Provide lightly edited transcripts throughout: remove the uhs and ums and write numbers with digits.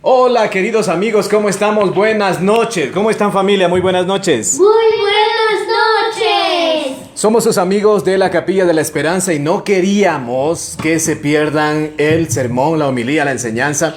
Hola queridos amigos, ¿cómo estamos? Buenas noches. ¿Cómo están familia? Muy buenas noches. Muy buenas noches. Somos sus amigos de la Capilla de la Esperanza y no queríamos que se pierdan el sermón, la homilía, la enseñanza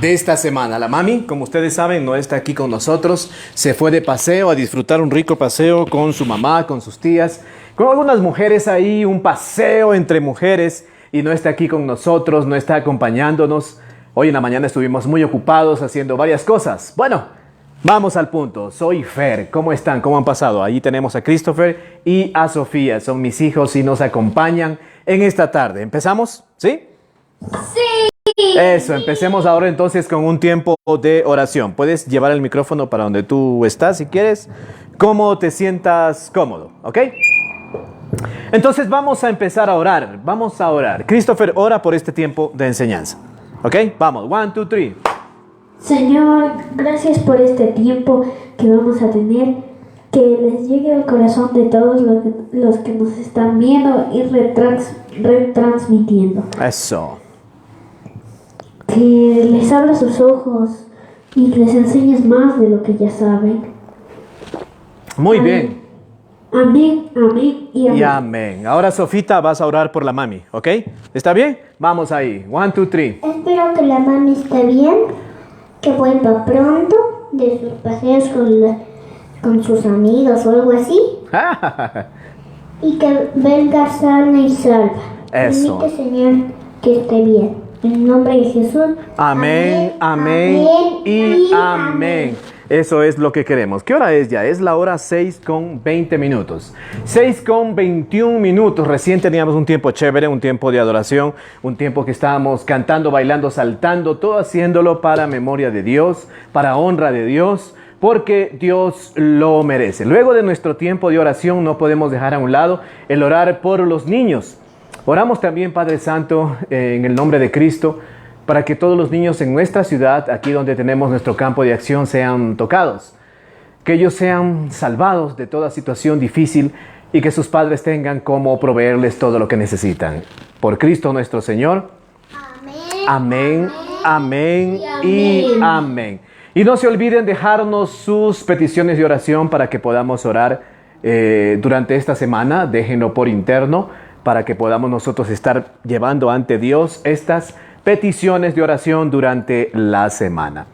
de esta semana. La mami, como ustedes saben, no está aquí con nosotros. Se fue de paseo a disfrutar un rico paseo con su mamá, con sus tías, con algunas mujeres ahí, un paseo entre mujeres, y no está aquí con nosotros, no está acompañándonos. Hoy en la mañana estuvimos muy ocupados haciendo varias cosas. Bueno, vamos al punto. Soy Fer. ¿Cómo están? ¿Cómo han pasado? Allí tenemos a Christopher y a Sofía. Son mis hijos y nos acompañan en esta tarde. ¿Empezamos? ¿Sí? Sí. Eso, empecemos ahora entonces con un tiempo de oración. Puedes llevar el micrófono para donde tú estás si quieres. Como te sientas cómodo, ¿ok? Entonces vamos a empezar a orar. Vamos a orar. Christopher, ora por este tiempo de enseñanza. ¿Ok? Vamos, 1, 2, 3. Señor, gracias por este tiempo que vamos a tener. Que les llegue al corazón de todos los que nos están viendo y retransmitiendo. Eso. Que les abra sus ojos y que les enseñes más de lo que ya saben. Muy Amén. bien. Amén, amén y amén. Y amén. Ahora, Sofita, vas a orar por la mami, ¿ok? ¿Está bien? Vamos ahí. 1, 2, 3. Espero que la mami esté bien, que vuelva pronto de sus paseos con sus amigos o algo así, y que venga sana y salva. Eso. Permite, Señor, que esté bien. En el nombre de Jesús. Amén, amén y amén. Eso es lo que queremos. ¿Qué hora es ya? Es la hora 6:20. 6:21. Recién teníamos un tiempo chévere, un tiempo de adoración, un tiempo que estábamos cantando, bailando, saltando, todo haciéndolo para memoria de Dios, para honra de Dios, porque Dios lo merece. Luego de nuestro tiempo de oración no podemos dejar a un lado el orar por los niños. Oramos también, Padre Santo, en el nombre de Cristo, para que todos los niños en nuestra ciudad, aquí donde tenemos nuestro campo de acción, sean tocados. Que ellos sean salvados de toda situación difícil y que sus padres tengan cómo proveerles todo lo que necesitan. Por Cristo nuestro Señor. Amén, amén y amén. Y no se olviden dejarnos sus peticiones de oración para que podamos orar durante esta semana. Déjenlo por interno para que podamos nosotros estar llevando ante Dios estas peticiones de oración durante la semana.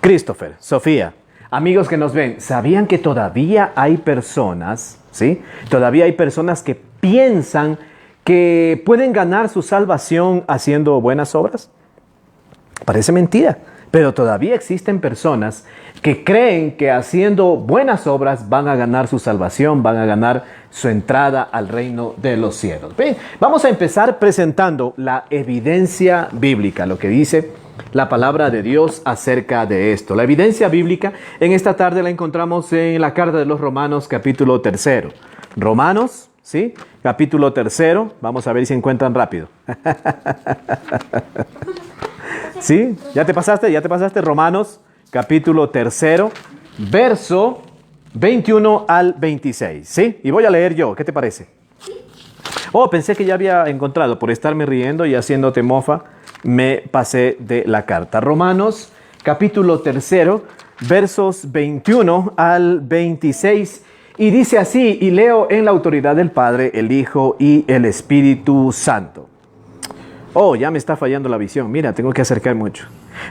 Christopher, Sofía, amigos que nos ven, ¿sabían que todavía hay personas, ¿sí? Todavía hay personas que piensan que pueden ganar su salvación haciendo buenas obras? Parece mentira, pero todavía existen personas que creen que haciendo buenas obras van a ganar su salvación, van a ganar su entrada al reino de los cielos. Bien, vamos a empezar presentando la evidencia bíblica, lo que dice la palabra de Dios acerca de esto. La evidencia bíblica en esta tarde la encontramos en la carta de los Romanos, capítulo 3. Romanos, ¿sí? Capítulo 3. Vamos a ver si encuentran rápido. ¿Sí? ¿Ya te pasaste? Romanos, capítulo 3, verso 21 al 26. ¿Sí? Y voy a leer yo. ¿Qué te parece? Oh, pensé que ya había encontrado. Por estarme riendo y haciéndote mofa, me pasé de la carta. Romanos, capítulo 3, versos 21 al 26. Y dice así, y leo en la autoridad del Padre, el Hijo y el Espíritu Santo. Oh, ya me está fallando la visión. Mira, tengo que acercar mucho.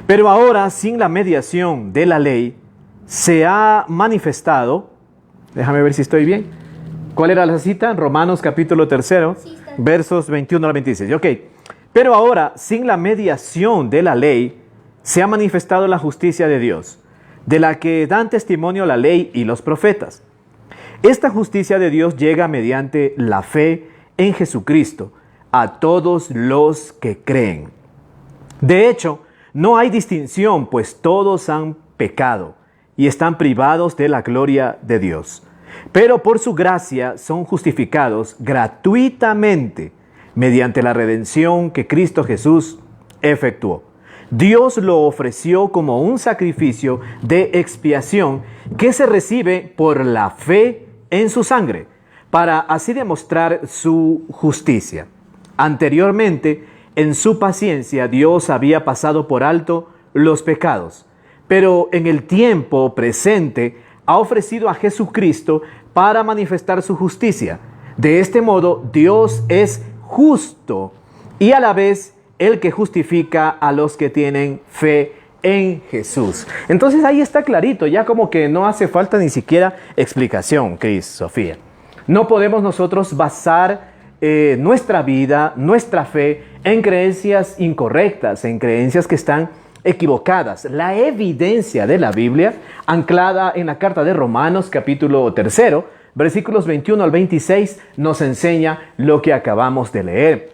Pero ahora, sin la mediación de la ley, se ha manifestado. Déjame ver si estoy bien. ¿Cuál era la cita? Romanos capítulo 3, versos 21 al 26. Ok. Pero ahora, sin la mediación de la ley, se ha manifestado la justicia de Dios, de la que dan testimonio la ley y los profetas. Esta justicia de Dios llega mediante la fe en Jesucristo a todos los que creen. De hecho, no hay distinción, pues todos han pecado y están privados de la gloria de Dios. Pero por su gracia son justificados gratuitamente mediante la redención que Cristo Jesús efectuó. Dios lo ofreció como un sacrificio de expiación que se recibe por la fe en su sangre, para así demostrar su justicia. Anteriormente, en su paciencia, Dios había pasado por alto los pecados, pero en el tiempo presente ha ofrecido a Jesucristo para manifestar su justicia. De este modo, Dios es justo y a la vez el que justifica a los que tienen fe en Jesús. Entonces ahí está clarito, ya como que no hace falta ni siquiera explicación, Cris, Sofía. No podemos nosotros basar nuestra vida, nuestra fe en creencias incorrectas, en creencias que están equivocadas. La evidencia de la Biblia, anclada en la carta de Romanos, capítulo 3, versículos 21 al 26, nos enseña lo que acabamos de leer.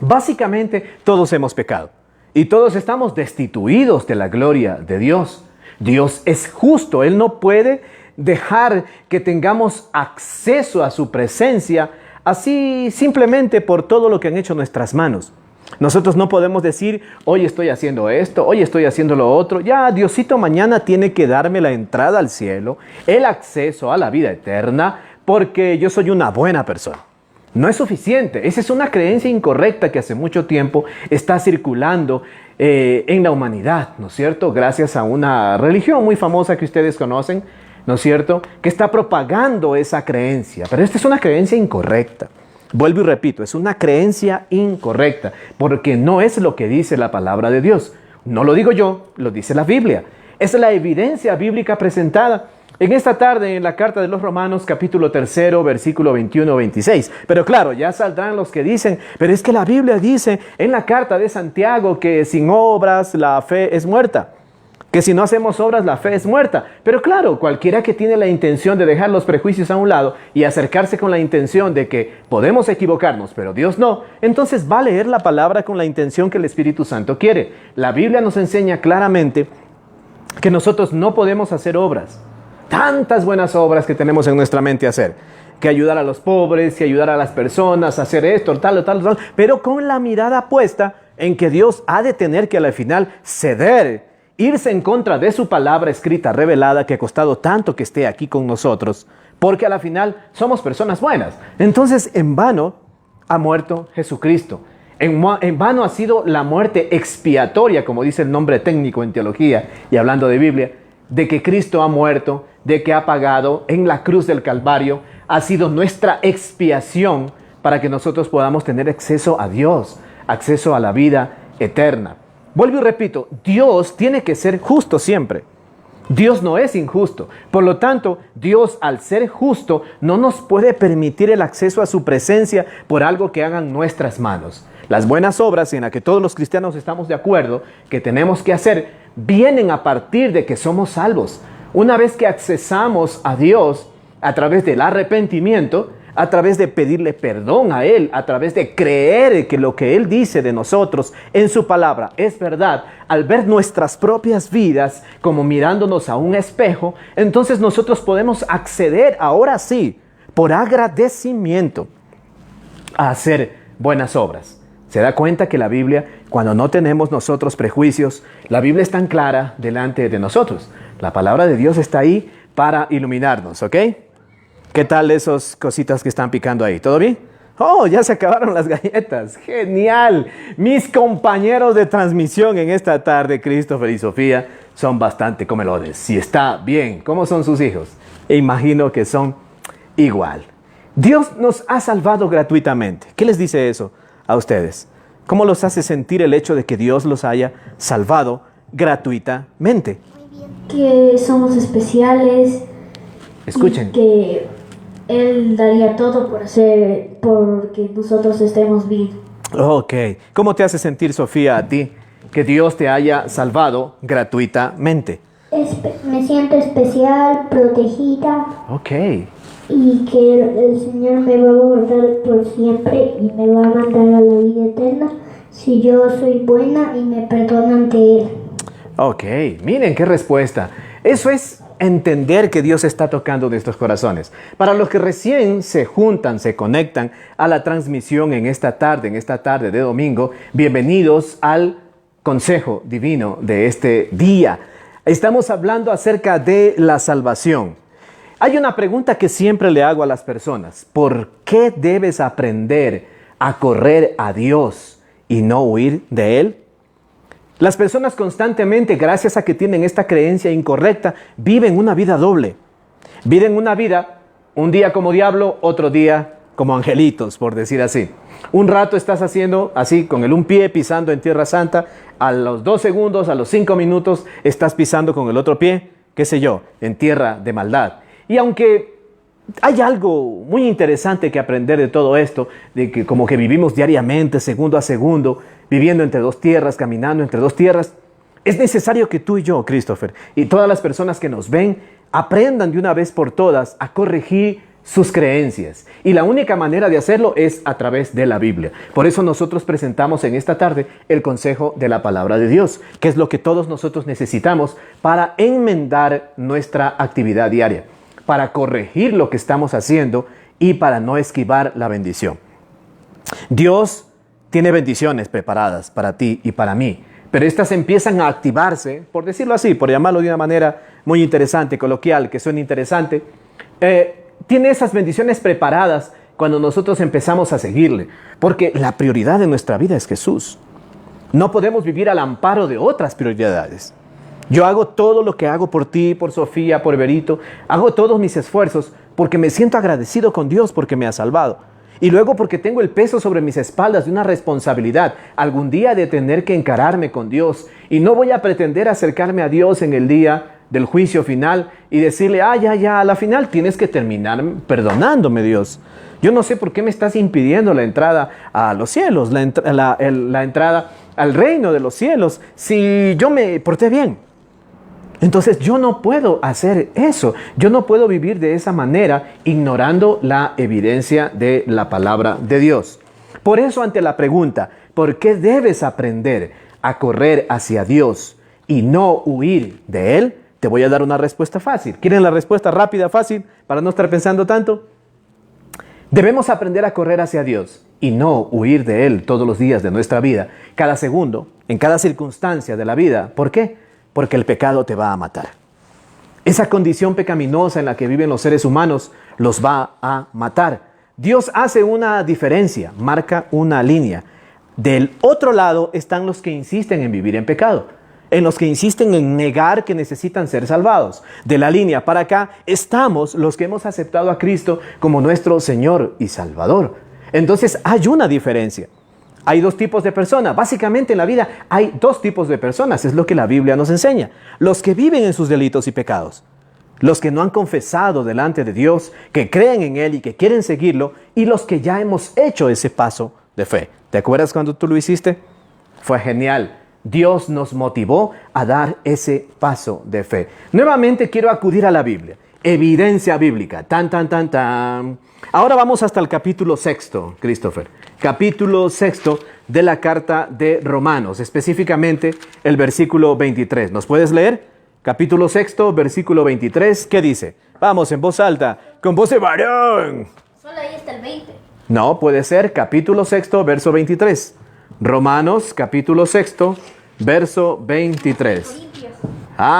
Básicamente, todos hemos pecado y todos estamos destituidos de la gloria de Dios. Dios es justo, Él no puede dejar que tengamos acceso a su presencia así simplemente por todo lo que han hecho nuestras manos. Nosotros no podemos decir, hoy estoy haciendo esto, hoy estoy haciendo lo otro. Ya, Diosito mañana tiene que darme la entrada al cielo, el acceso a la vida eterna, porque yo soy una buena persona. No es suficiente. Esa es una creencia incorrecta que hace mucho tiempo está circulando en la humanidad, ¿no es cierto? Gracias a una religión muy famosa que ustedes conocen, ¿no es cierto?, que está propagando esa creencia. Pero esta es una creencia incorrecta. Vuelvo y repito, es una creencia incorrecta, porque no es lo que dice la palabra de Dios. No lo digo yo, lo dice la Biblia. Es la evidencia bíblica presentada en esta tarde en la carta de los Romanos, capítulo 3, versículo 21-26. Pero claro, ya saldrán los que dicen, pero es que la Biblia dice en la carta de Santiago que sin obras la fe es muerta. Que si no hacemos obras, la fe es muerta. Pero claro, cualquiera que tiene la intención de dejar los prejuicios a un lado y acercarse con la intención de que podemos equivocarnos, pero Dios no, entonces va a leer la palabra con la intención que el Espíritu Santo quiere. La Biblia nos enseña claramente que nosotros no podemos hacer obras. Tantas buenas obras que tenemos en nuestra mente hacer. Que ayudar a los pobres, que ayudar a las personas, hacer esto, tal, pero con la mirada puesta en que Dios ha de tener que al final ceder, irse en contra de su palabra escrita, revelada, que ha costado tanto que esté aquí con nosotros, porque a la final somos personas buenas. Entonces, en vano ha muerto Jesucristo. En vano ha sido la muerte expiatoria, como dice el nombre técnico en teología y hablando de Biblia, de que Cristo ha muerto, de que ha pagado en la cruz del Calvario, ha sido nuestra expiación para que nosotros podamos tener acceso a Dios, acceso a la vida eterna. Vuelvo y repito, Dios tiene que ser justo siempre. Dios no es injusto. Por lo tanto, Dios, al ser justo, no nos puede permitir el acceso a su presencia por algo que hagan nuestras manos. Las buenas obras en las que todos los cristianos estamos de acuerdo que tenemos que hacer, vienen a partir de que somos salvos. Una vez que accesamos a Dios a través del arrepentimiento, a través de pedirle perdón a Él, a través de creer que lo que Él dice de nosotros en su palabra es verdad, al ver nuestras propias vidas como mirándonos a un espejo, entonces nosotros podemos acceder ahora sí, por agradecimiento, a hacer buenas obras. ¿Se da cuenta que la Biblia, cuando no tenemos nosotros prejuicios, la Biblia es tan clara delante de nosotros? La palabra de Dios está ahí para iluminarnos, ¿ok? ¿Qué tal esas cositas que están picando ahí? ¿Todo bien? ¡Oh, ya se acabaron las galletas! ¡Genial! Mis compañeros de transmisión en esta tarde, Christopher y Sofía, son bastante comelones. Si está bien, ¿cómo son sus hijos? Imagino que son igual. Dios nos ha salvado gratuitamente. ¿Qué les dice eso a ustedes? ¿Cómo los hace sentir el hecho de que Dios los haya salvado gratuitamente? Que somos especiales. Escuchen. Y que Él daría todo porque nosotros estemos bien. Ok. ¿Cómo te hace sentir, Sofía, a ti, que Dios te haya salvado gratuitamente? Me siento especial, protegida. Ok. Y que el Señor me va a guardar por siempre y me va a mandar a la vida eterna si yo soy buena y me perdono ante Él. Ok. Miren qué respuesta. Eso es entender que Dios está tocando nuestros corazones. Para los que recién se juntan, se conectan a la transmisión en esta tarde de domingo, bienvenidos al consejo divino de este día. Estamos hablando acerca de la salvación. Hay una pregunta que siempre le hago a las personas. ¿Por qué debes aprender a correr a Dios y no huir de Él? Las personas constantemente, gracias a que tienen esta creencia incorrecta, viven una vida doble. Viven una vida, un día como diablo, otro día como angelitos, por decir así. Un rato estás haciendo así, con un pie pisando en Tierra Santa, a los 2 segundos, a los 5 minutos, estás pisando con el otro pie, qué sé yo, en tierra de maldad. Y aunque hay algo muy interesante que aprender de todo esto, de que como que vivimos diariamente, segundo a segundo, viviendo entre 2 tierras, caminando entre 2 tierras, es necesario que tú y yo, Christopher, y todas las personas que nos ven, aprendan de una vez por todas a corregir sus creencias. Y la única manera de hacerlo es a través de la Biblia. Por eso nosotros presentamos en esta tarde el consejo de la palabra de Dios, que es lo que todos nosotros necesitamos para enmendar nuestra actividad diaria, para corregir lo que estamos haciendo y para no esquivar la bendición. Dios tiene bendiciones preparadas para ti y para mí, pero estas empiezan a activarse, por decirlo así, por llamarlo de una manera muy interesante, coloquial, que suene interesante. Tiene esas bendiciones preparadas cuando nosotros empezamos a seguirle, porque la prioridad de nuestra vida es Jesús. No podemos vivir al amparo de otras prioridades. Yo hago todo lo que hago por ti, por Sofía, por Berito, hago todos mis esfuerzos porque me siento agradecido con Dios porque me ha salvado. Y luego porque tengo el peso sobre mis espaldas de una responsabilidad, algún día de tener que encararme con Dios. Y no voy a pretender acercarme a Dios en el día del juicio final y decirle, ya, a la final tienes que terminar perdonándome, Dios. Yo no sé por qué me estás impidiendo la entrada a los cielos, la entrada al reino de los cielos, si yo me porté bien. Entonces yo no puedo hacer eso. Yo no puedo vivir de esa manera ignorando la evidencia de la palabra de Dios. Por eso, ante la pregunta, ¿por qué debes aprender a correr hacia Dios y no huir de Él? Te voy a dar una respuesta fácil. ¿Quieren la respuesta rápida, fácil, para no estar pensando tanto? Debemos aprender a correr hacia Dios y no huir de Él todos los días de nuestra vida, cada segundo, en cada circunstancia de la vida. ¿Por qué? Porque el pecado te va a matar. Esa condición pecaminosa en la que viven los seres humanos los va a matar. Dios hace una diferencia, marca una línea. Del otro lado están los que insisten en vivir en pecado, en los que insisten en negar que necesitan ser salvados. De la línea para acá estamos los que hemos aceptado a Cristo como nuestro Señor y Salvador. Entonces hay una diferencia. Hay 2 tipos de personas. Básicamente en la vida hay 2 tipos de personas. Es lo que la Biblia nos enseña. Los que viven en sus delitos y pecados. Los que no han confesado delante de Dios, que creen en Él y que quieren seguirlo. Y los que ya hemos hecho ese paso de fe. ¿Te acuerdas cuando tú lo hiciste? Fue genial. Dios nos motivó a dar ese paso de fe. Nuevamente quiero acudir a la Biblia. Evidencia bíblica. Tan. Ahora vamos hasta el capítulo 6, Christopher. Capítulo 6 de la carta de Romanos, específicamente el versículo 23. ¿Nos puedes leer? Capítulo 6, versículo 23. ¿Qué dice? Vamos, en voz alta, con voz de varón. Solo ahí está el 20. No, puede ser capítulo 6, verso 23. Romanos, capítulo 6, verso 23. Corintios.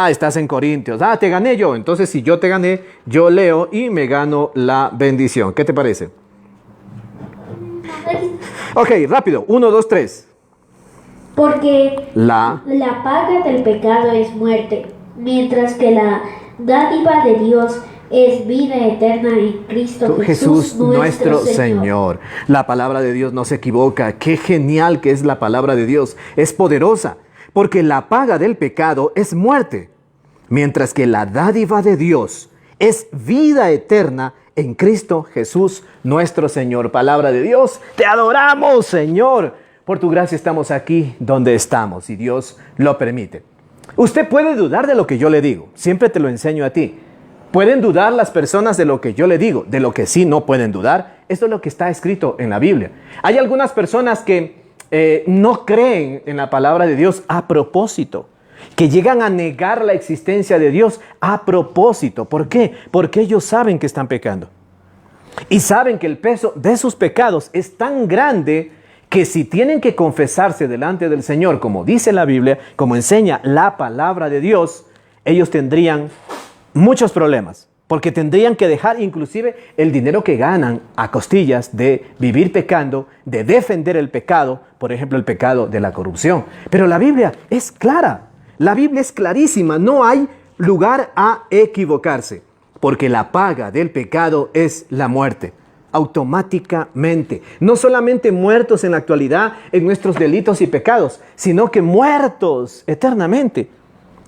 Estás en Corintios. Te gané yo. Entonces, si yo te gané, yo leo y me gano la bendición. ¿Qué te parece? Ok, rápido. 1, 2, 3. Porque la paga del pecado es muerte, mientras que la dádiva de Dios es vida eterna en Cristo Jesús nuestro Señor. La palabra de Dios no se equivoca. Qué genial que es la palabra de Dios. Es poderosa, porque la paga del pecado es muerte, mientras que la dádiva de Dios es vida eterna en Cristo Jesús nuestro Señor. Palabra de Dios, te adoramos, Señor. Por tu gracia estamos aquí donde estamos y Dios lo permite. Usted puede dudar de lo que yo le digo. Siempre te lo enseño a ti. Pueden dudar las personas de lo que yo le digo. De lo que sí no pueden dudar, esto es lo que está escrito en la Biblia. Hay algunas personas que no creen en la palabra de Dios a propósito, que llegan a negar la existencia de Dios a propósito. ¿Por qué? Porque ellos saben que están pecando. Y saben que el peso de sus pecados es tan grande que si tienen que confesarse delante del Señor, como dice la Biblia, como enseña la palabra de Dios, ellos tendrían muchos problemas. porque tendrían que dejar inclusive el dinero que ganan a costillas de vivir pecando, de defender el pecado, por ejemplo, el pecado de la corrupción. Pero la Biblia es clara, la Biblia es clarísima, no hay lugar a equivocarse, porque la paga del pecado es la muerte. Automáticamente, no solamente muertos en la actualidad en nuestros delitos y pecados, sino que muertos eternamente,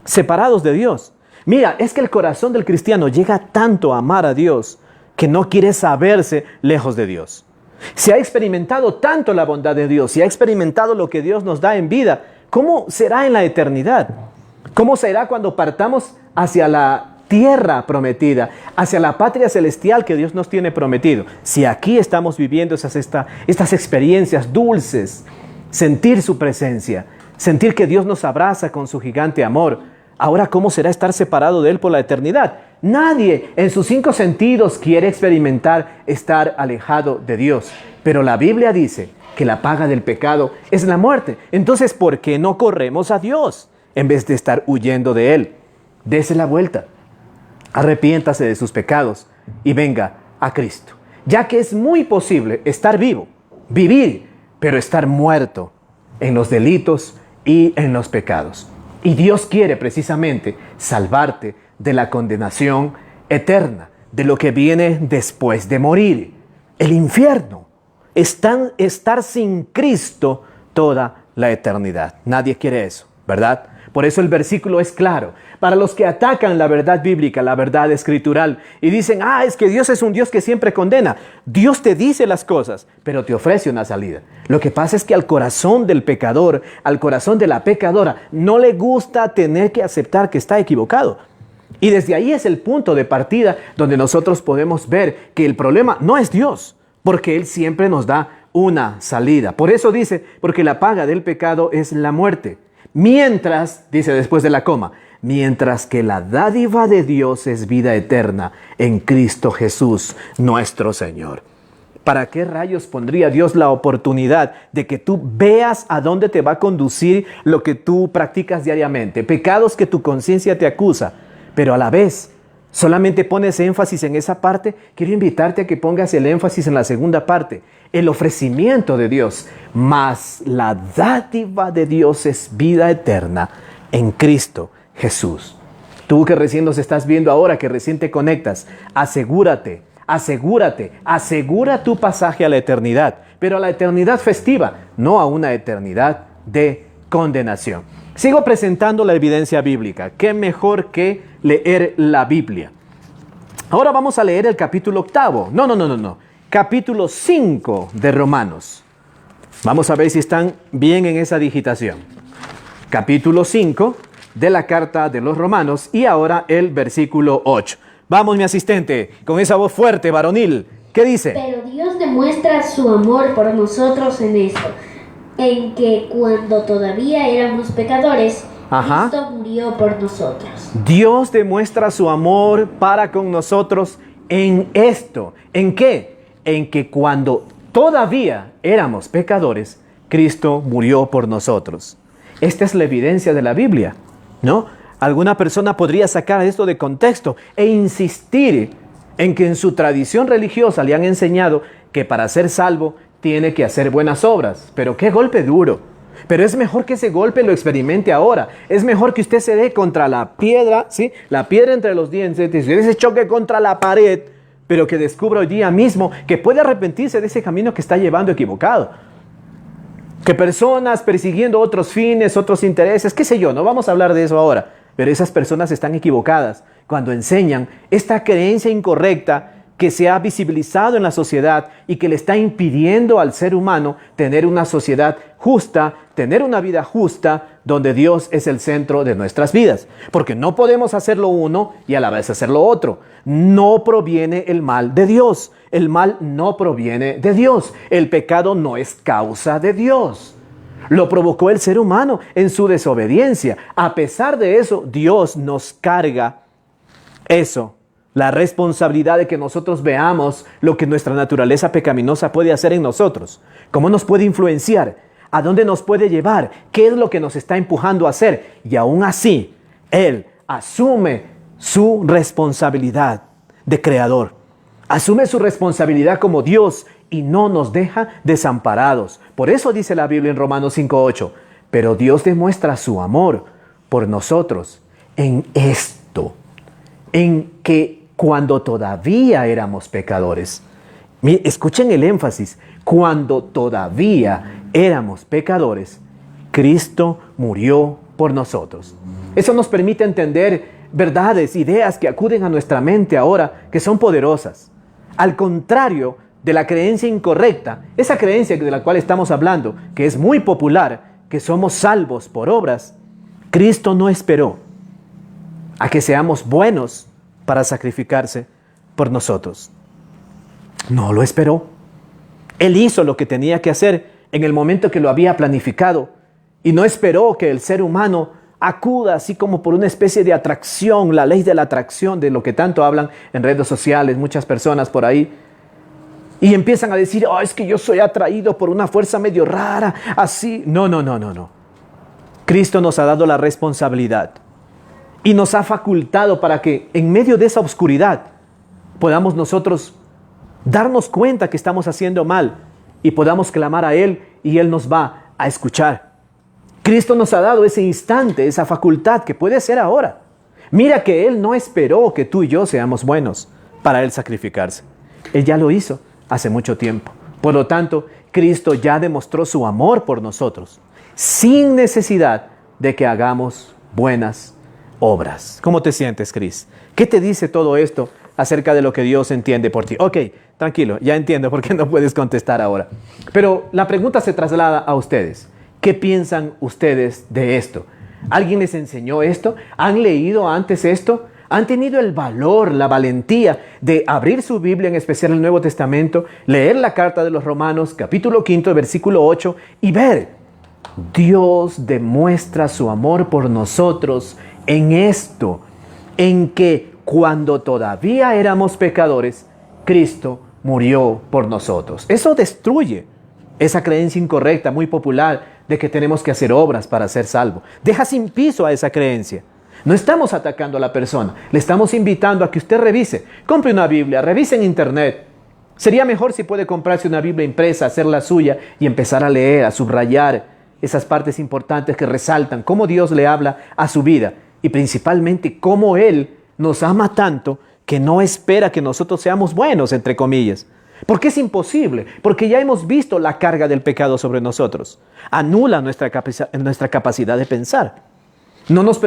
separados de Dios. Mira, es que el corazón del cristiano llega tanto a amar a Dios que no quiere saberse lejos de Dios. Se ha experimentado tanto la bondad de Dios, se ha experimentado lo que Dios nos da en vida. ¿Cómo será en la eternidad? ¿Cómo será cuando partamos hacia la tierra prometida, hacia la patria celestial que Dios nos tiene prometido? Si aquí estamos viviendo estas experiencias dulces, sentir su presencia, sentir que Dios nos abraza con su gigante amor, ahora, ¿cómo será estar separado de Él por la eternidad? Nadie en sus 5 sentidos quiere experimentar estar alejado de Dios. Pero la Biblia dice que la paga del pecado es la muerte. Entonces, ¿por qué no corremos a Dios en vez de estar huyendo de Él? Dese la vuelta, arrepiéntase de sus pecados y venga a Cristo. Ya que es muy posible estar vivo, vivir, pero estar muerto en los delitos y en los pecados. Y Dios quiere precisamente salvarte de la condenación eterna, de lo que viene después de morir, el infierno. Estar sin Cristo toda la eternidad. Nadie quiere eso, ¿verdad? Por eso el versículo es claro. Para los que atacan la verdad bíblica, la verdad escritural, y dicen, es que Dios es un Dios que siempre condena. Dios te dice las cosas, pero te ofrece una salida. Lo que pasa es que al corazón del pecador, al corazón de la pecadora, no le gusta tener que aceptar que está equivocado. Y desde ahí es el punto de partida donde nosotros podemos ver que el problema no es Dios, porque Él siempre nos da una salida. Por eso dice, porque la paga del pecado es la muerte. Mientras, dice después de la coma, mientras que la dádiva de Dios es vida eterna en Cristo Jesús, nuestro Señor. ¿Para qué rayos pondría Dios la oportunidad de que tú veas a dónde te va a conducir lo que tú practicas diariamente? Pecados que tu conciencia te acusa, pero a la vez solamente pones énfasis en esa parte. Quiero invitarte a que pongas el énfasis en la segunda parte, el ofrecimiento de Dios, más la dádiva de Dios es vida eterna en Cristo Jesús. Tú que recién nos estás viendo ahora, que recién te conectas, asegura tu pasaje a la eternidad, pero a la eternidad festiva, no a una eternidad de condenación. Sigo presentando la evidencia bíblica. ¿Qué mejor que leer la Biblia? Ahora vamos a leer el capítulo 8. No. Capítulo 5 de Romanos. Vamos a ver si están bien en esa digitación. Capítulo 5 de la carta de los Romanos y ahora el versículo 8. Vamos, mi asistente, con esa voz fuerte, varonil. ¿Qué dice? Pero Dios demuestra su amor por nosotros en esto, en que cuando todavía éramos pecadores, Cristo murió por nosotros. Dios demuestra su amor para con nosotros en esto. ¿En qué? En que cuando todavía éramos pecadores, Cristo murió por nosotros. Esta es la evidencia de la Biblia, ¿no? Alguna persona podría sacar esto de contexto e insistir en que en su tradición religiosa le han enseñado que para ser salvo tiene que hacer buenas obras. Pero qué golpe duro. Pero es mejor que ese golpe lo experimente ahora. Es mejor que usted se dé contra la piedra, ¿sí? La piedra entre los dientes, ese choque contra la pared, pero que descubra hoy día mismo que puede arrepentirse de ese camino que está llevando equivocado. Que personas persiguiendo otros fines, otros intereses, qué sé yo, no vamos a hablar de eso ahora, pero esas personas están equivocadas cuando enseñan esta creencia incorrecta que se ha visibilizado en la sociedad y que le está impidiendo al ser humano tener una sociedad justa, tener una vida justa, donde Dios es el centro de nuestras vidas. Porque no podemos hacer lo uno y a la vez hacer lo otro. No proviene el mal de Dios. El mal no proviene de Dios. El pecado no es causa de Dios. Lo provocó el ser humano en su desobediencia. A pesar de eso, Dios nos carga eso. La responsabilidad de que nosotros veamos lo que nuestra naturaleza pecaminosa puede hacer en nosotros. ¿Cómo nos puede influenciar? ¿A dónde nos puede llevar? ¿Qué es lo que nos está empujando a hacer? Y aún así, Él asume su responsabilidad de creador. Asume su responsabilidad como Dios y no nos deja desamparados. Por eso dice la Biblia en Romanos 5:8, pero Dios demuestra su amor por nosotros en esto, en que cuando todavía éramos pecadores, escuchen el énfasis, cuando todavía éramos pecadores, Cristo murió por nosotros. Eso nos permite entender verdades, ideas que acuden a nuestra mente ahora, que son poderosas. Al contrario de la creencia incorrecta, esa creencia de la cual estamos hablando, que es muy popular, que somos salvos por obras, Cristo no esperó a que seamos buenos para sacrificarse por nosotros. No lo esperó. Él hizo lo que tenía que hacer en el momento que lo había planificado y no esperó que el ser humano acuda así como por una especie de atracción, la ley de la atracción, de lo que tanto hablan en redes sociales, muchas personas por ahí, y empiezan a decir, oh, es que yo soy atraído por una fuerza medio rara, así. No. Cristo nos ha dado la responsabilidad y nos ha facultado para que en medio de esa oscuridad podamos nosotros darnos cuenta que estamos haciendo mal y podamos clamar a Él y Él nos va a escuchar. Cristo nos ha dado ese instante, esa facultad que puede ser ahora. Mira que Él no esperó que tú y yo seamos buenos para Él sacrificarse. Él ya lo hizo hace mucho tiempo. Por lo tanto, Cristo ya demostró su amor por nosotros, sin necesidad de que hagamos buenas obras. ¿Cómo te sientes, Cris? ¿Qué te dice todo esto acerca de lo que Dios entiende por ti? Ok, tranquilo, ya entiendo por qué no puedes contestar ahora. Pero la pregunta se traslada a ustedes. ¿Qué piensan ustedes de esto? ¿Alguien les enseñó esto? ¿Han leído antes esto? ¿Han tenido el valor, la valentía de abrir su Biblia, en especial el Nuevo Testamento, leer la carta de los Romanos, capítulo 5, versículo 8, y ver? Dios demuestra su amor por nosotros en esto, en que cuando todavía éramos pecadores, Cristo murió por nosotros. Eso destruye esa creencia incorrecta, muy popular, de que tenemos que hacer obras para ser salvos. Deja sin piso a esa creencia. No estamos atacando a la persona, le estamos invitando a que usted revise. Compre una Biblia, revise en internet. Sería mejor si puede comprarse una Biblia impresa, hacerla suya y empezar a leer, a subrayar esas partes importantes que resaltan cómo Dios le habla a su vida y principalmente cómo Él nos ama tanto que no espera que nosotros seamos buenos, entre comillas. Porque es imposible, porque ya hemos visto la carga del pecado sobre nosotros. Anula nuestra capacidad de pensar. No nos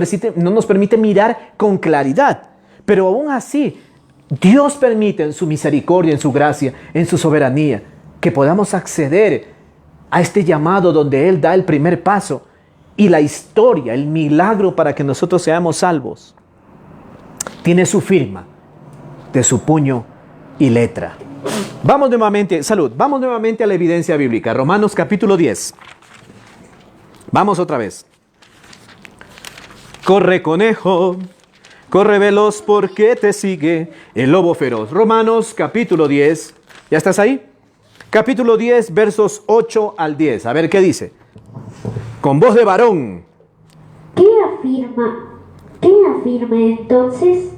permite mirar con claridad. Pero aún así, Dios permite en su misericordia, en su gracia, en su soberanía, que podamos acceder a este llamado donde Él da el primer paso y la historia, el milagro para que nosotros seamos salvos. Tiene su firma de su puño y letra. Vamos nuevamente a la evidencia bíblica. Romanos capítulo 10. Vamos otra vez. Corre, conejo, corre veloz porque te sigue el lobo feroz. Romanos capítulo 10. ¿Ya estás ahí? Capítulo 10, versos 8 al 10. A ver qué dice. Con voz de varón. ¿Qué afirma entonces?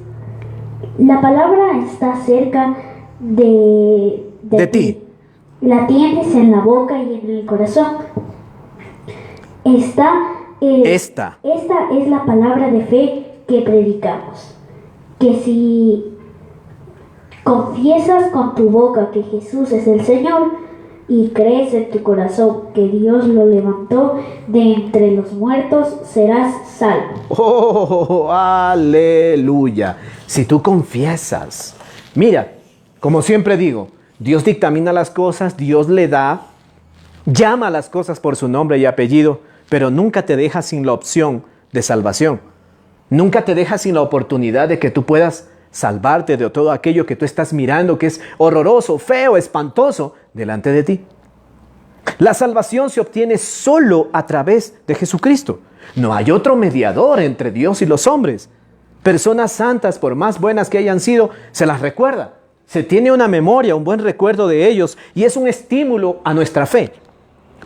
La palabra está cerca de ti. La tienes en la boca y en el corazón. Esta es la palabra de fe que predicamos. Que si confiesas con tu boca que Jesús es el Señor y crees en tu corazón que Dios lo levantó de entre los muertos, serás salvo. ¡Oh, aleluya! Si tú confiesas. Mira, como siempre digo, Dios dictamina las cosas, Dios le da, llama las cosas por su nombre y apellido, pero nunca te deja sin la opción de salvación. Nunca te deja sin la oportunidad de que tú puedas salvarte de todo aquello que tú estás mirando que es horroroso, feo, espantoso delante de ti. La salvación se obtiene solo a través de Jesucristo. No hay otro mediador entre Dios y los hombres. Personas santas, por más buenas que hayan sido, se las recuerda. Se tiene una memoria, un buen recuerdo de ellos y es un estímulo a nuestra fe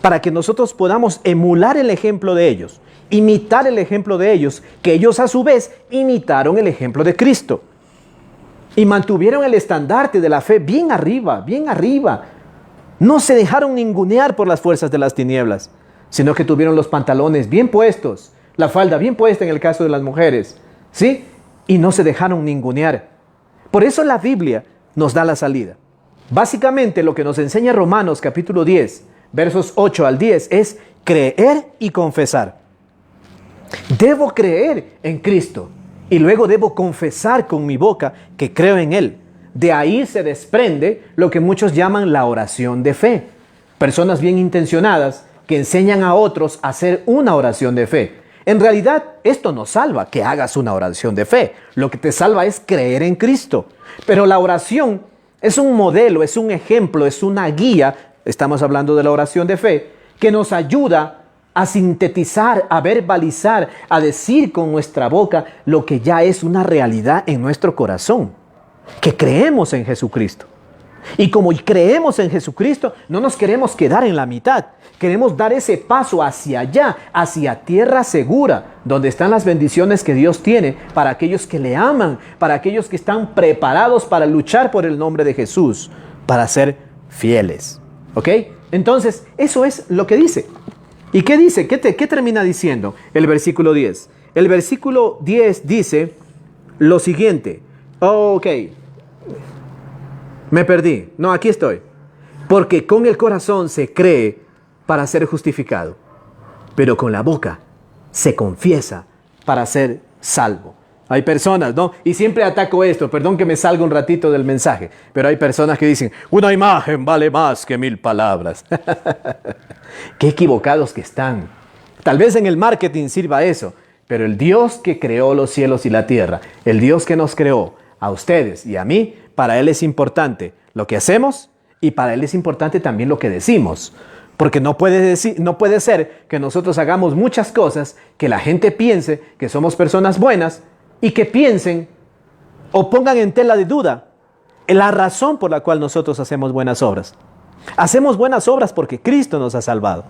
para que nosotros podamos emular el ejemplo de ellos, imitar el ejemplo de ellos, que ellos a su vez imitaron el ejemplo de Cristo. y mantuvieron el estandarte de la fe bien arriba, bien arriba. No se dejaron ningunear por las fuerzas de las tinieblas, sino que tuvieron los pantalones bien puestos, la falda bien puesta en el caso de las mujeres, ¿sí? Y no se dejaron ningunear. Por eso la Biblia nos da la salida. Básicamente lo que nos enseña Romanos capítulo 10, versos 8 al 10 es creer y confesar. Debo creer en Cristo y luego debo confesar con mi boca que creo en Él. De ahí se desprende lo que muchos llaman la oración de fe. Personas bien intencionadas que enseñan a otros a hacer una oración de fe. En realidad, esto no salva que hagas una oración de fe. Lo que te salva es creer en Cristo. Pero la oración es un modelo, es un ejemplo, es una guía, estamos hablando de la oración de fe, que nos ayuda a sintetizar, a verbalizar, a decir con nuestra boca lo que ya es una realidad en nuestro corazón, que creemos en Jesucristo. Y como creemos en Jesucristo, no nos queremos quedar en la mitad. Queremos dar ese paso hacia allá, hacia tierra segura, donde están las bendiciones que Dios tiene para aquellos que le aman, para aquellos que están preparados para luchar por el nombre de Jesús, para ser fieles. ¿Ok? Entonces, eso es lo que dice. ¿Y qué dice? ¿Qué termina diciendo el versículo 10? El versículo 10 dice lo siguiente. Ok. Me perdí. No, aquí estoy. Porque con el corazón se cree para ser justificado, pero con la boca se confiesa para ser salvo. Hay personas, ¿no? Y siempre ataco esto, perdón que me salga un ratito del mensaje, pero hay personas que dicen, una imagen vale más que 1000 palabras. Qué equivocados que están. Tal vez en el marketing sirva eso, pero el Dios que creó los cielos y la tierra, el Dios que nos creó, a ustedes y a mí, para Él es importante lo que hacemos y para Él es importante también lo que decimos. Porque no puede ser que nosotros hagamos muchas cosas, que la gente piense que somos personas buenas y que piensen o pongan en tela de duda la razón por la cual nosotros hacemos buenas obras. Hacemos buenas obras porque Cristo nos ha salvado.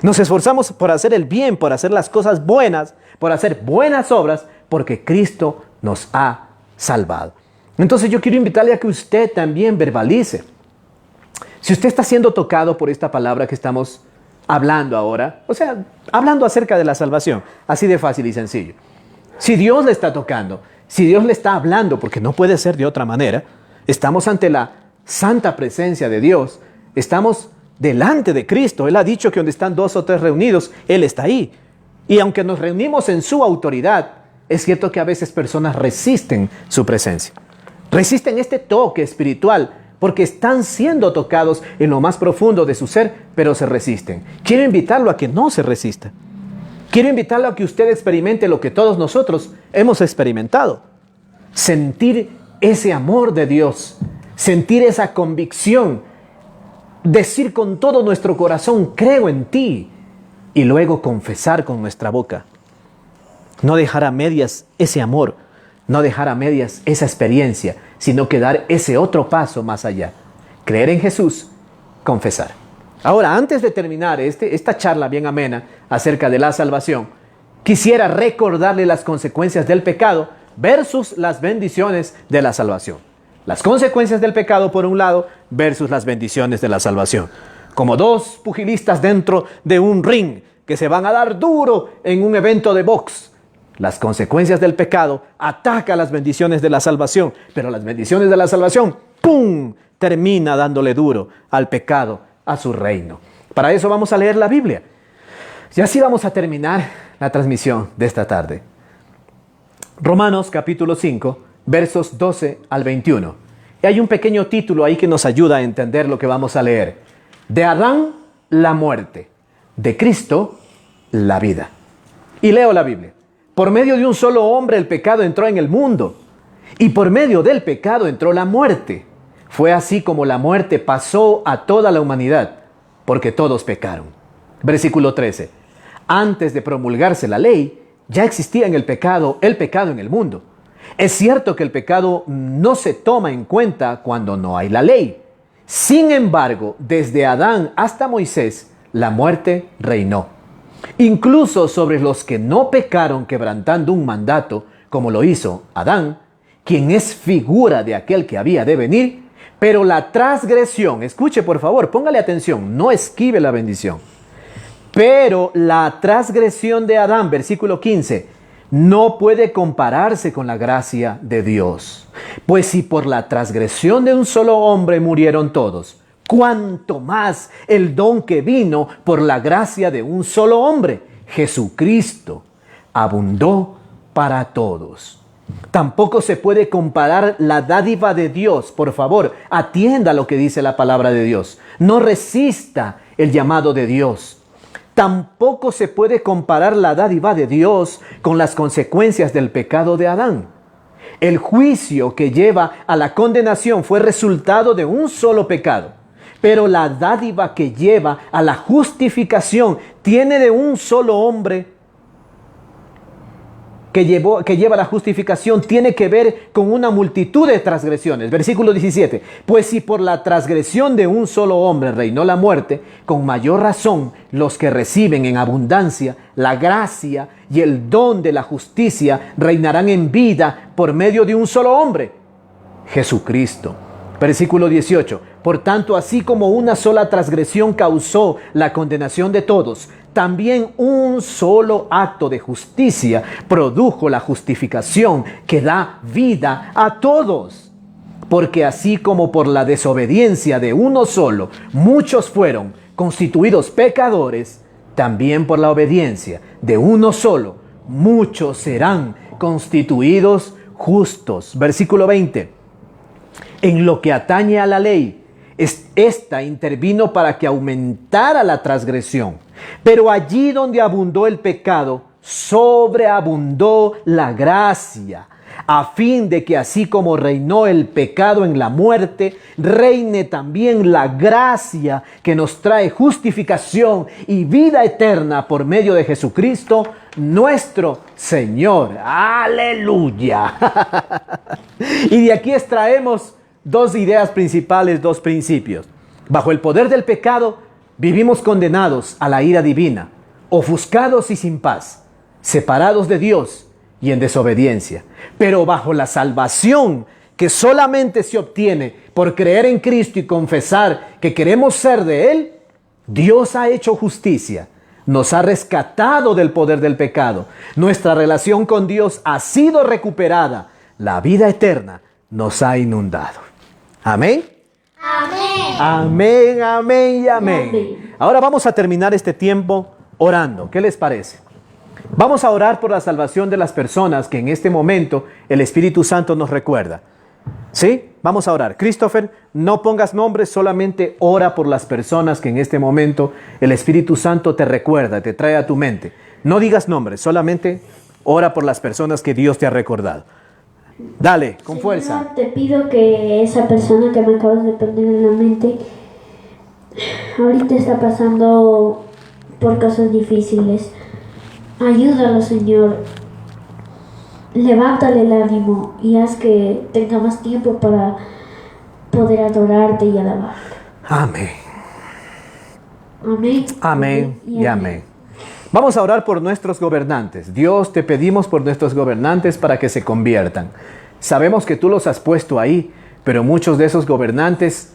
Nos esforzamos por hacer el bien, por hacer las cosas buenas, por hacer buenas obras porque Cristo nos ha salvado. Entonces yo quiero invitarle a que usted también verbalice. Si usted está siendo tocado por esta palabra que estamos hablando ahora, o sea, hablando acerca de la salvación, así de fácil y sencillo. Si Dios le está tocando, si Dios le está hablando, porque no puede ser de otra manera, estamos ante la santa presencia de Dios, estamos delante de Cristo. Él ha dicho que donde están 2 o 3 reunidos, Él está ahí. Y aunque nos reunimos en su autoridad, es cierto que a veces personas resisten su presencia. Resisten este toque espiritual porque están siendo tocados en lo más profundo de su ser, pero se resisten. Quiero invitarlo a que no se resista. Quiero invitarlo a que usted experimente lo que todos nosotros hemos experimentado. Sentir ese amor de Dios, sentir esa convicción, decir con todo nuestro corazón, creo en ti, y luego confesar con nuestra boca. No dejar a medias ese amor, no dejar a medias esa experiencia, sino que dar ese otro paso más allá. Creer en Jesús, confesar. Ahora, antes de terminar esta charla bien amena acerca de la salvación, quisiera recordarle las consecuencias del pecado versus las bendiciones de la salvación. Las consecuencias del pecado por un lado versus las bendiciones de la salvación. Como 2 pugilistas dentro de un ring que se van a dar duro en un evento de box. Las consecuencias del pecado atacan las bendiciones de la salvación, pero las bendiciones de la salvación, ¡pum!, termina dándole duro al pecado, a su reino. Para eso vamos a leer la Biblia. Y así vamos a terminar la transmisión de esta tarde. Romanos capítulo 5, versos 12 al 21. Y hay un pequeño título ahí que nos ayuda a entender lo que vamos a leer. De Adán, la muerte. De Cristo, la vida. Y leo la Biblia. Por medio de un solo hombre el pecado entró en el mundo, y por medio del pecado entró la muerte. Fue así como la muerte pasó a toda la humanidad, porque todos pecaron. Versículo 13. Antes de promulgarse la ley, ya existía el pecado en el mundo. Es cierto que el pecado no se toma en cuenta cuando no hay la ley. Sin embargo, desde Adán hasta Moisés, la muerte reinó. Incluso sobre los que no pecaron quebrantando un mandato, como lo hizo Adán, quien es figura de aquel que había de venir, pero la transgresión, escuche por favor, póngale atención, no esquive la bendición. Pero la transgresión de Adán, versículo 15, no puede compararse con la gracia de Dios. Pues si por la transgresión de un solo hombre murieron todos, cuánto más el don que vino por la gracia de un solo hombre, Jesucristo, abundó para todos. Tampoco se puede comparar la dádiva de Dios. Por favor, atienda lo que dice la palabra de Dios. No resista el llamado de Dios. Tampoco se puede comparar la dádiva de Dios con las consecuencias del pecado de Adán. El juicio que lleva a la condenación fue resultado de un solo pecado. Pero la dádiva que lleva a la justificación tiene de un solo hombre que lleva la justificación, tiene que ver con una multitud de transgresiones. Versículo 17. Pues si por la transgresión de un solo hombre reinó la muerte, con mayor razón los que reciben en abundancia la gracia y el don de la justicia reinarán en vida por medio de un solo hombre, Jesucristo. Versículo 18. Por tanto, así como una sola transgresión causó la condenación de todos, también un solo acto de justicia produjo la justificación que da vida a todos. Porque así como por la desobediencia de uno solo muchos fueron constituidos pecadores, también por la obediencia de uno solo muchos serán constituidos justos. Versículo 20. En lo que atañe a la ley, esta intervino para que aumentara la transgresión. Pero allí donde abundó el pecado, sobreabundó la gracia, a fin de que así como reinó el pecado en la muerte, reine también la gracia que nos trae justificación y vida eterna por medio de Jesucristo, nuestro Señor. ¡Aleluya! Y de aquí extraemos dos ideas principales, dos principios. Bajo el poder del pecado, vivimos condenados a la ira divina, ofuscados y sin paz, separados de Dios y en desobediencia. Pero bajo la salvación que solamente se obtiene por creer en Cristo y confesar que queremos ser de Él, Dios ha hecho justicia, nos ha rescatado del poder del pecado. Nuestra relación con Dios ha sido recuperada. La vida eterna nos ha inundado. Amén. Amén. Amén, amén y amén. Amén. Ahora vamos a terminar este tiempo orando. ¿Qué les parece? Vamos a orar por la salvación de las personas que en este momento el Espíritu Santo nos recuerda. ¿Sí? Vamos a orar. Christopher, no pongas nombres, solamente ora por las personas que en este momento el Espíritu Santo te recuerda, te trae a tu mente. No digas nombres, solamente ora por las personas que Dios te ha recordado. Dale, con Señor, fuerza. te pido que esa persona que me acabas de poner en la mente ahorita está pasando por cosas difíciles. Ayúdalo, Señor. Levántale el ánimo y haz que tenga más tiempo para poder adorarte y alabarte. Amén. Amén. Amén y amén. Vamos a orar por nuestros gobernantes. Dios, te pedimos por nuestros gobernantes para que se conviertan. Sabemos que tú los has puesto ahí, pero muchos de esos gobernantes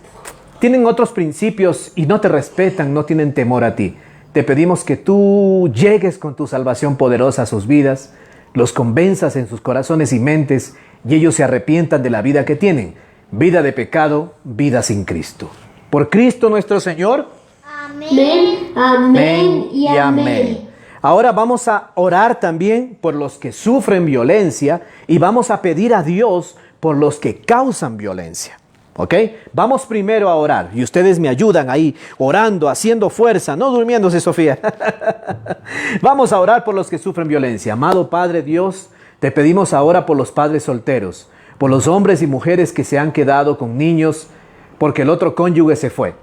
tienen otros principios y no te respetan, no tienen temor a ti. Te pedimos que tú llegues con tu salvación poderosa a sus vidas, los convenzas en sus corazones y mentes y ellos se arrepientan de la vida que tienen. Vida de pecado, vida sin Cristo. Por Cristo nuestro Señor. Amén, amén y amén. Ahora vamos a orar también por los que sufren violencia y vamos a pedir a Dios por los que causan violencia. ¿Ok? Vamos primero a orar y ustedes me ayudan ahí, orando, haciendo fuerza, no durmiéndose, Sofía. Vamos a orar por los que sufren violencia. Amado Padre Dios, te pedimos ahora por los padres solteros, por los hombres y mujeres que se han quedado con niños porque el otro cónyuge se fue.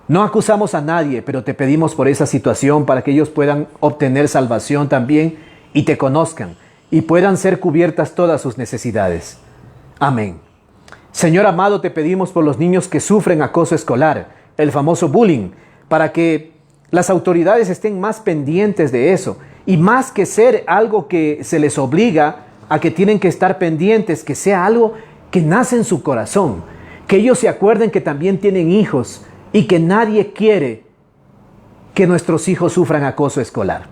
No acusamos a nadie, pero te pedimos por esa situación para que ellos puedan obtener salvación también y te conozcan y puedan ser cubiertas todas sus necesidades. Amén. Señor amado, te pedimos por los niños que sufren acoso escolar, el famoso bullying, para que las autoridades estén más pendientes de eso y más que ser algo que se les obliga, a que tienen que estar pendientes, que sea algo que nace en su corazón, que ellos se acuerden que también tienen hijos y que nadie quiere que nuestros hijos sufran acoso escolar.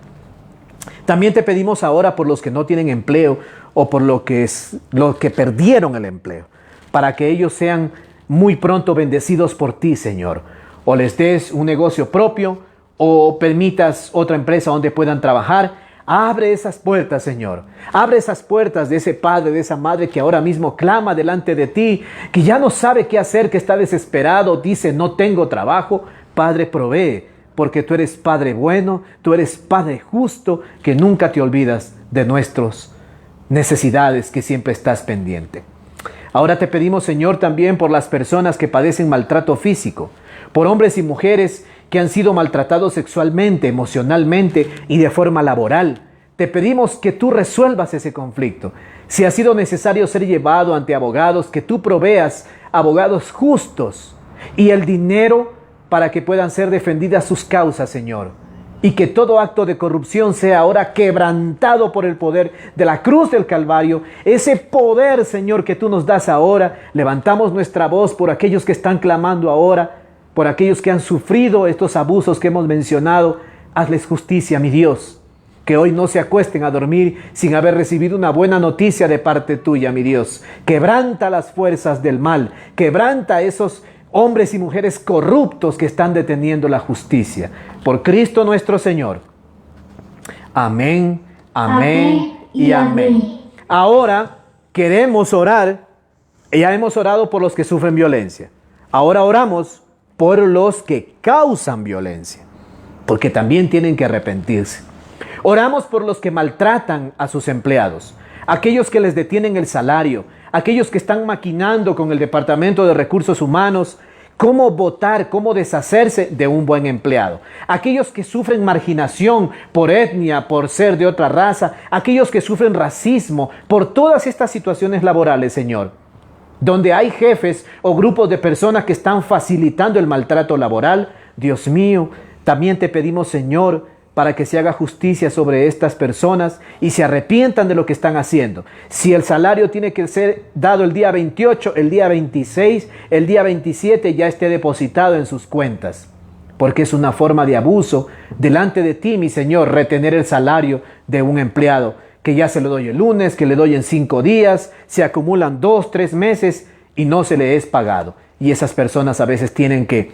También te pedimos ahora por los que no tienen empleo o por los que perdieron el empleo, para que ellos sean muy pronto bendecidos por ti, Señor. O les des un negocio propio o permitas otra empresa donde puedan trabajar. Abre esas puertas, Señor. Abre esas puertas de ese padre, de esa madre que ahora mismo clama delante de ti, que ya no sabe qué hacer, que está desesperado, dice, no tengo trabajo. Padre, provee, porque tú eres Padre bueno, tú eres Padre justo, que nunca te olvidas de nuestras necesidades, que siempre estás pendiente. Ahora te pedimos, Señor, también por las personas que padecen maltrato físico, por hombres y mujeres que han sido maltratados sexualmente, emocionalmente y de forma laboral. Te pedimos que tú resuelvas ese conflicto. Si ha sido necesario ser llevado ante abogados, que tú proveas abogados justos y el dinero para que puedan ser defendidas sus causas, Señor. Y que todo acto de corrupción sea ahora quebrantado por el poder de la cruz del Calvario. Ese poder, Señor, que tú nos das ahora. Levantamos nuestra voz por aquellos que están clamando ahora, por aquellos que han sufrido estos abusos que hemos mencionado. Hazles justicia, mi Dios. Que hoy no se acuesten a dormir sin haber recibido una buena noticia de parte tuya, mi Dios. Quebranta las fuerzas del mal. Quebranta a esos hombres y mujeres corruptos que están deteniendo la justicia. Por Cristo nuestro Señor. Amén, amén y amén. Ahora queremos orar. Ya hemos orado por los que sufren violencia. Ahora oramos por los que causan violencia, porque también tienen que arrepentirse. Oramos por los que maltratan a sus empleados, aquellos que les detienen el salario, aquellos que están maquinando con el Departamento de Recursos Humanos cómo votar, cómo deshacerse de un buen empleado, aquellos que sufren marginación por etnia, por ser de otra raza, aquellos que sufren racismo, por todas estas situaciones laborales, Señor, donde hay jefes o grupos de personas que están facilitando el maltrato laboral. Dios mío, también te pedimos, Señor, para que se haga justicia sobre estas personas y se arrepientan de lo que están haciendo. Si el salario tiene que ser dado el día 28, el día 26, el día 27 ya esté depositado en sus cuentas, porque es una forma de abuso delante de ti, mi Señor, retener el salario de un empleado, que ya se lo doy el lunes, que le doy en 5 días, se acumulan 2, 3 meses y no se le es pagado. Y esas personas a veces tienen que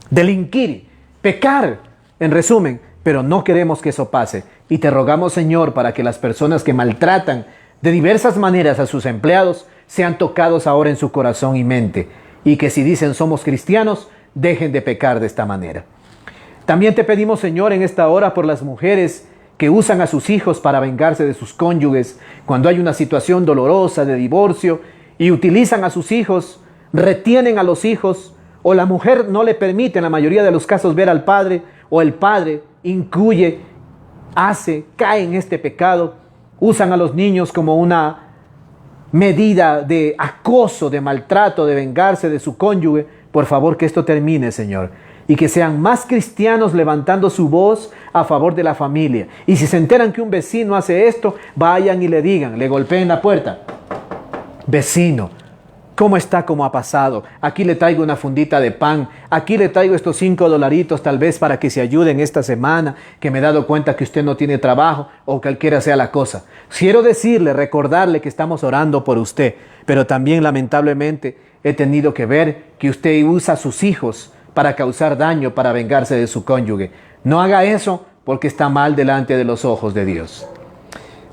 delinquir, pecar, en resumen, pero no queremos que eso pase. Y te rogamos, Señor, para que las personas que maltratan de diversas maneras a sus empleados sean tocados ahora en su corazón y mente. Y que si dicen somos cristianos, dejen de pecar de esta manera. También te pedimos, Señor, en esta hora por las mujeres que usan a sus hijos para vengarse de sus cónyuges cuando hay una situación dolorosa de divorcio y utilizan a sus hijos, retienen a los hijos, o la mujer no le permite en la mayoría de los casos ver al padre, o el padre incluye, cae en este pecado, usan a los niños como una medida de acoso, de maltrato, de vengarse de su cónyuge. Por favor, que esto termine, Señor, y que sean más cristianos levantando su voz a favor de la familia. Y si se enteran que un vecino hace esto, vayan y le digan, le golpeen la puerta. Vecino, ¿cómo está? ¿Cómo ha pasado? Aquí le traigo una fundita de pan. Aquí le traigo estos $5 tal vez para que se ayuden esta semana, que me he dado cuenta que usted no tiene trabajo o cualquiera sea la cosa. Quiero decirle, recordarle que estamos orando por usted, pero también lamentablemente he tenido que ver que usted usa a sus hijos para causar daño, para vengarse de su cónyuge. No haga eso porque está mal delante de los ojos de Dios.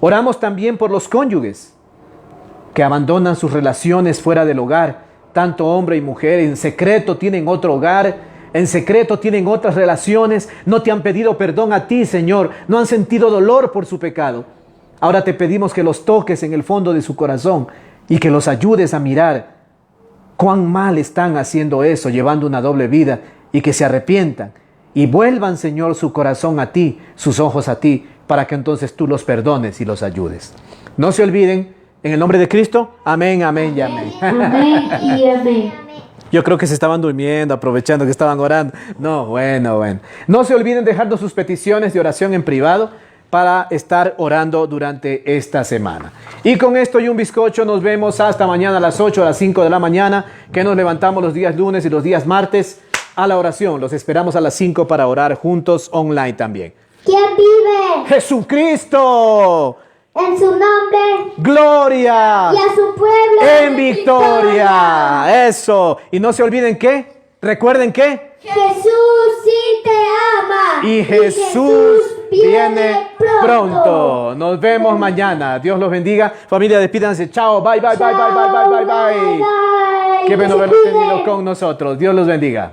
Oramos también por los cónyuges que abandonan sus relaciones fuera del hogar, tanto hombre y mujer, en secreto tienen otro hogar, en secreto tienen otras relaciones, no te han pedido perdón a ti, Señor, no han sentido dolor por su pecado. Ahora te pedimos que los toques en el fondo de su corazón y que los ayudes a mirar cuán mal están haciendo eso, llevando una doble vida, y que se arrepientan y vuelvan, Señor, su corazón a ti, sus ojos a ti, para que entonces tú los perdones y los ayudes. No se olviden, en el nombre de Cristo, amén, amén y amén. Amén y amén. Yo creo que se estaban durmiendo, aprovechando que estaban orando. No, bueno. No se olviden dejarnos sus peticiones de oración en privado para estar orando durante esta semana. Y con esto y un bizcocho nos vemos hasta mañana a las 8, a las 5 de la mañana, que nos levantamos los días lunes y los días martes a la oración. Los esperamos a las 5 para orar juntos online también. ¿Quién vive? ¡Jesucristo! En su nombre. ¡Gloria! Y a su pueblo. ¡En victoria! Eso. Y no se olviden que, recuerden que Jesús sí te ama. y Jesús viene pronto. Nos vemos mañana. Dios los bendiga. Familia, despídanse. Chao. Bye, bye, bye, bye, bye, bye, bye, bye. Qué bueno verlos tenido con nosotros. Dios los bendiga.